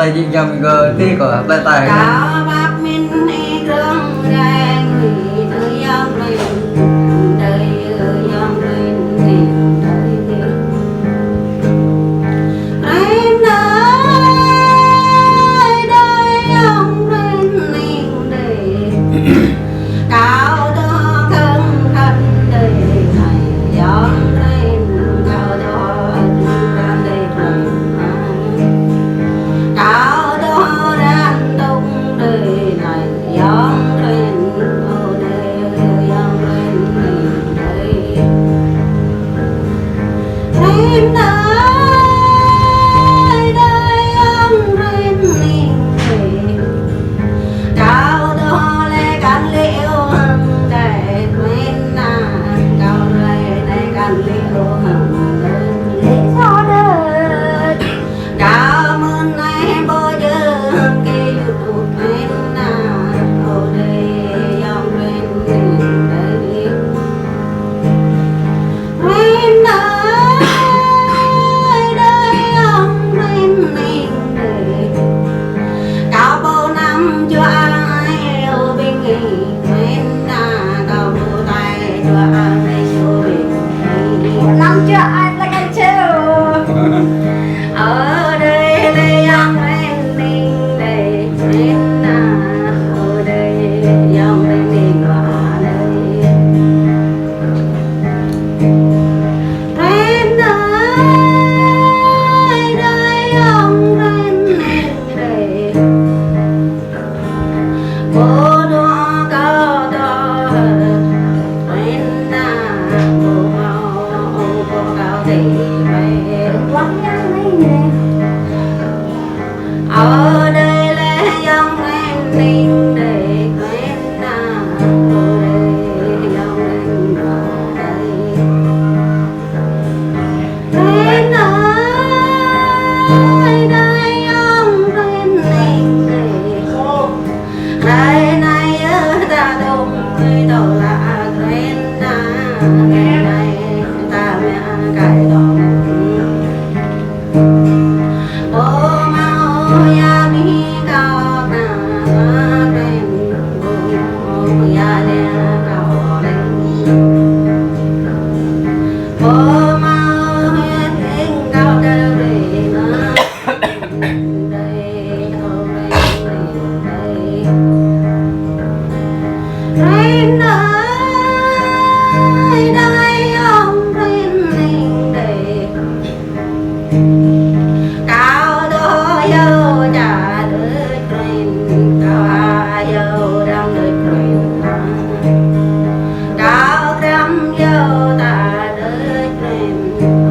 tay chị nhầm cơ tí của tay tay cả bác minh đi rương đèn thời gian lên đời gian lên đời em ơi đời ông lên liền đời cao đó thân thân đời này gian lên cao đó thân đời này cao đó đang đông đời này giông lên ô đời giông lên đời em ơi đời giông lên đời cao đó lẽ cắn liễu hằng để quên na cao đây để cắn liễu hằng để cho đời cảm ơn em bao giờ cái YouTube em na ô đây dòng lên đây em ơi đây dòng lên đây cao bao năm cho ai yêu bình nghỉ em na cao bao tay cho ai yêu bình nghỉ năm cho ai ta cái chiều ở đây đây dòng lên đây em na ở đây dòng lên qua đây em ơi đây dòng lên đây bố đó cao đó em na bố cao thì mày quăng nhang này ở đây lẽ dòng lên ninh để quên na ở đây dòng lên vào đây quên ơi đây dòng lên ninh để đây này ta đông nơi đầu là quên na ngày này ta mẹ cài đòn ô mau ya mi cao na lên ô ya đe cao lên ô mau lên cao cao để na đây ô đây Rain ơi đây ông rain đây cao đó yêu trả đời rain cao yêu đang đời rain cao đam yêu ta đời rain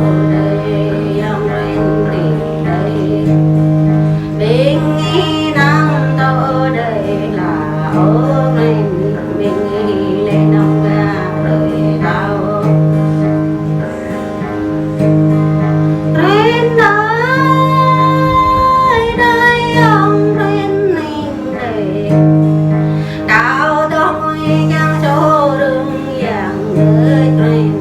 ở đây ông rain đây bình nghi năng tôi đây là ở rain bình nghi lên ông ra đời đau rain ơi đây ông rain đây cao đó nguy giang số đường vàng đời rain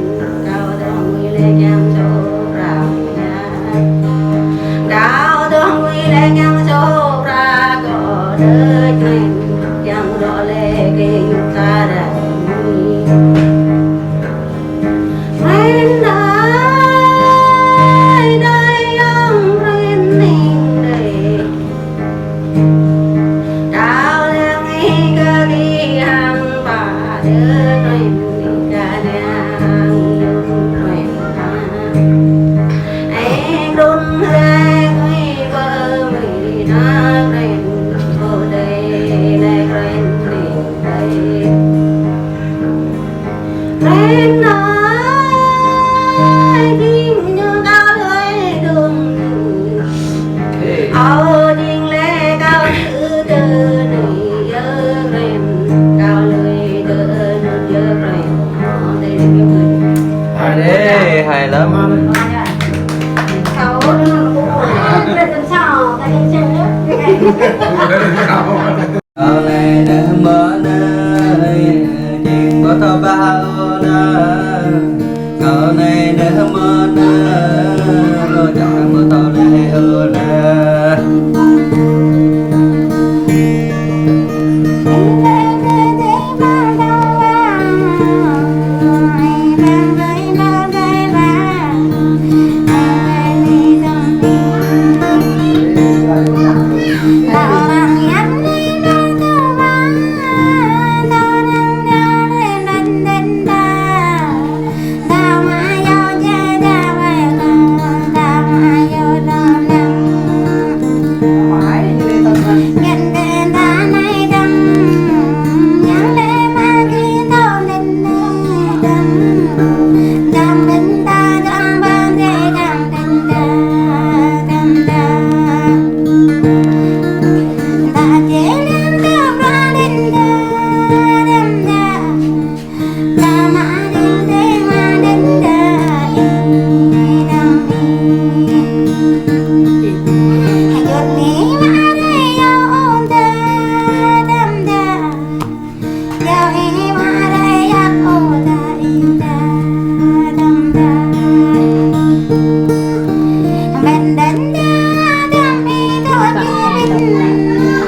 cao đó nguy lê giang số ràng cao đó nguy lê giang số ra có đời rain giang đó lê cái ta đã rain ơi đây ông rain đây cao lên ngay cơ đi hàng bà đứa rain cả nhà hàng dùng rain em đun ra nguy cơ nguy na rain ở đây đây rain đây rain ơi đi như cao lưới đường ở điên lê cao chữ từ này dơ rain cao lưới từ nước dơ rain đây là cái người hay đấy hay lắm sáu lên tuần sau ta lên trên nước ở này để mơ nơi nhìn có tao ba na cờ này để mơ nơi lo chọn mơ tao đây hơn nè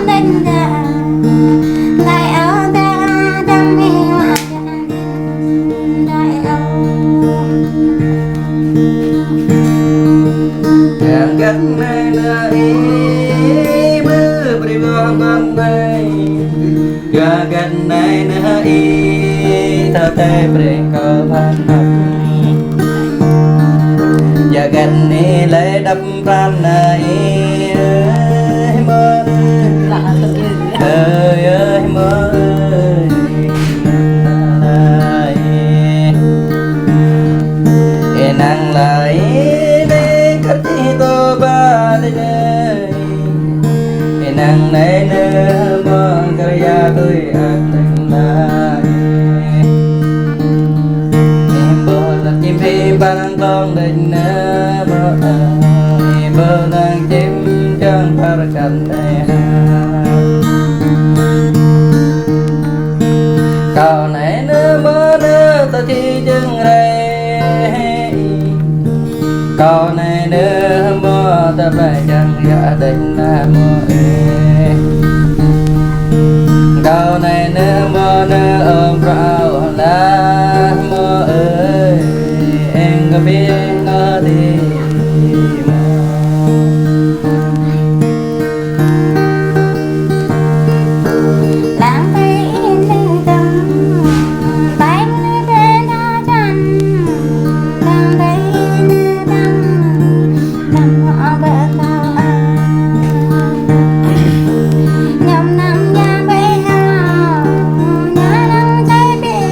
đành đã lại ở ta đam mê hoa đại Càng gần này là ý mưa bри bom bom này Càng gần này là ý thơ tê bri cơ phan hạt Và gần này lấy đắp phan này mơ ơi ơi mơ ơi nàng lại đi cách đi tô ba đi đây nàng này nơ mơ cái ya tôi ăn tình lại em bơ là chim phi ban con đình nơ bơ nàng chim chân phá cảnh đây cậu này nơ mơ nơ ta chi chân đây cậu này nơ mơ ta phải chẳng gia đình là mơ cậu này nơ mơ nơ ôm vào là mơ ơi em có biết nó đi lãng tay lên tâm tay lên bên ta chân đang tay lên tâm họ bờ cao nhầm nằm nhà bê hào nhà nằm tay bê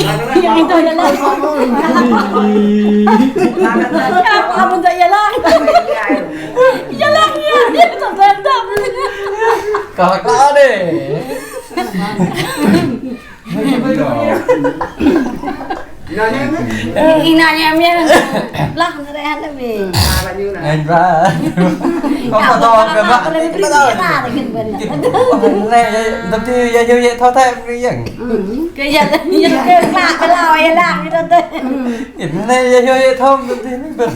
Yang itu ya lah. Apa tak ya lah? Ya lah ya, dia tak sedap. Kakak deh. Inanya em lah người ăn đấy vì. Anh ra. Có to cái bạn. Cái ra thì kinh bình. Này tập thì giờ như vậy thao thêm cái gì? Cái giờ cái lạc cái lòi lạc như thế đấy. Hiện nay giờ như vậy thao tập thì bình.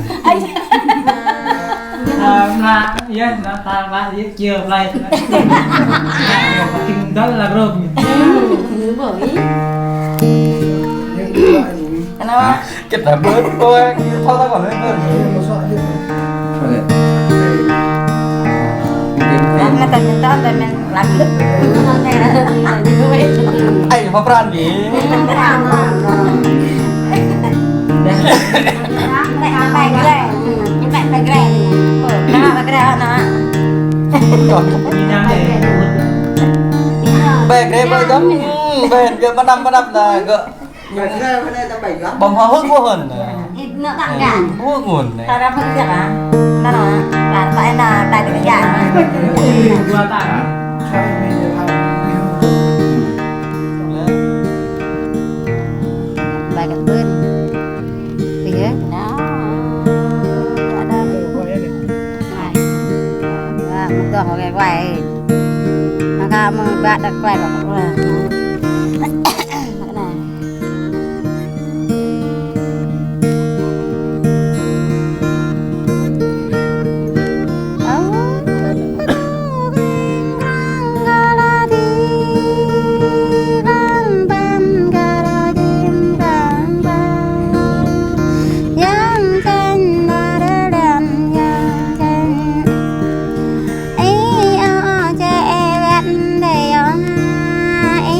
Là yên là ta ba giết chưa lại kinh đó là rồi Bởi nó Cái là bớt tôi thao ta còn lên bớt. nó cần những đó mình làm lực như vậy. Anh mà pran gì? Bài cái này, bài cái này, nó cái này nó. đi ra để Bè cái bơi gấm, bè cái bắt năm là gỡ. Bầm hoa hức vô hồn. Nó tặng cả. Vô nguồn này. Tao ra phân biệt à? Nó nói là phải là đại cái dạng mà. qua tại Bài cái bên. Thì thế nó. Một tuần một cái quay. Nó cao mà bạn đặt quay vào cũng là. Cái này. Ý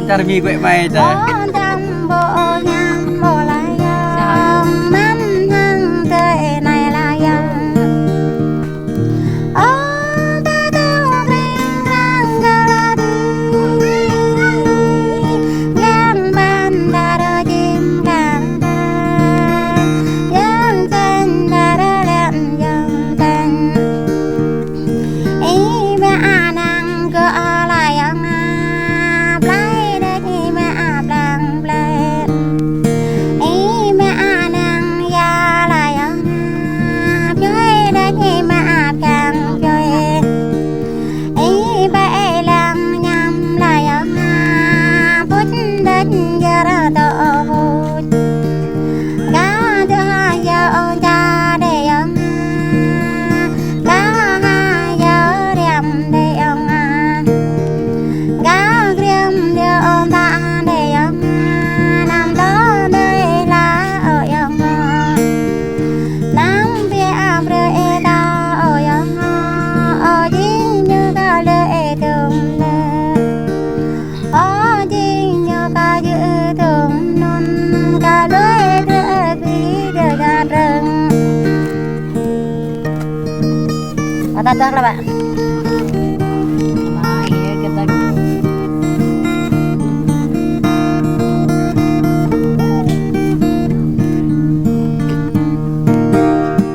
ำจารมีเกวยไม่จ้ะ จำบ่ยามบ่ลายองมันหังเตยในลายองโอ้ตาตาเรียงรังกะลาดีแกงบ้านดาโรจิมกันยังเต้นดาโรเล่นยังเต้นอีแม่อานังก็อะไรยังอาปลายได้แม่อาบลังเปลนอีแม่อานังยาลายยังอาช่วยได้แม่อาบกันช่วยอีใบลังยำลายยังอาพุทธเดินเยอะโตพุทธกาเดือยาวจาเดียงกาหายาวเรียมเดียงกาเรียมเดียวตาเดียงนำต้นเดียลายังน้ำเปียบเรือตายังยิ่งเยอะก็เลยตึงเลยยิ่งเยอะก็ยืดตึงนุ่นก็เลยเรือปีเดือดเริงTắt tắt là bạn. Mai cái tắt.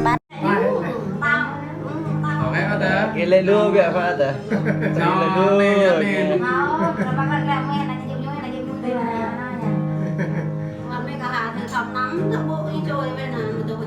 Bắt. Cái lên luôn kìa phát à. Cái lên luôn. Mau, kenapa nggak main aja jauh-jauh aja gitu ya. Kami ke hati sama tak bu hijau ini benar betul.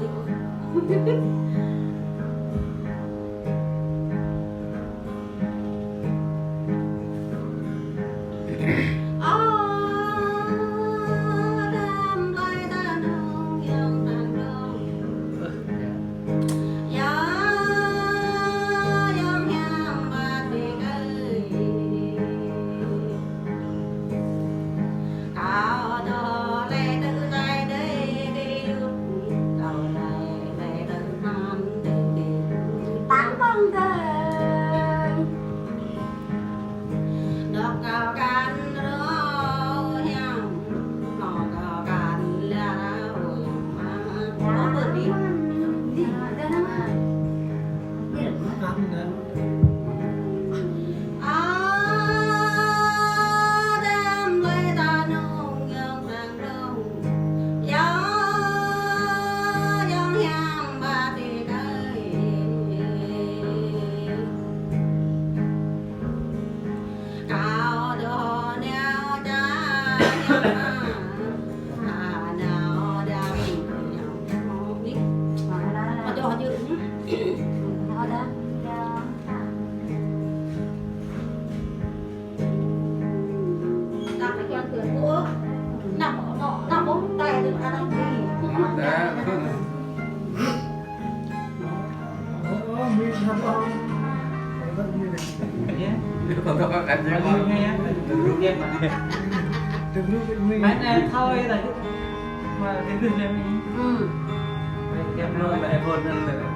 Mana thôi là mà cái gì này mình. Cái luôn mẹ hôn lên rồi.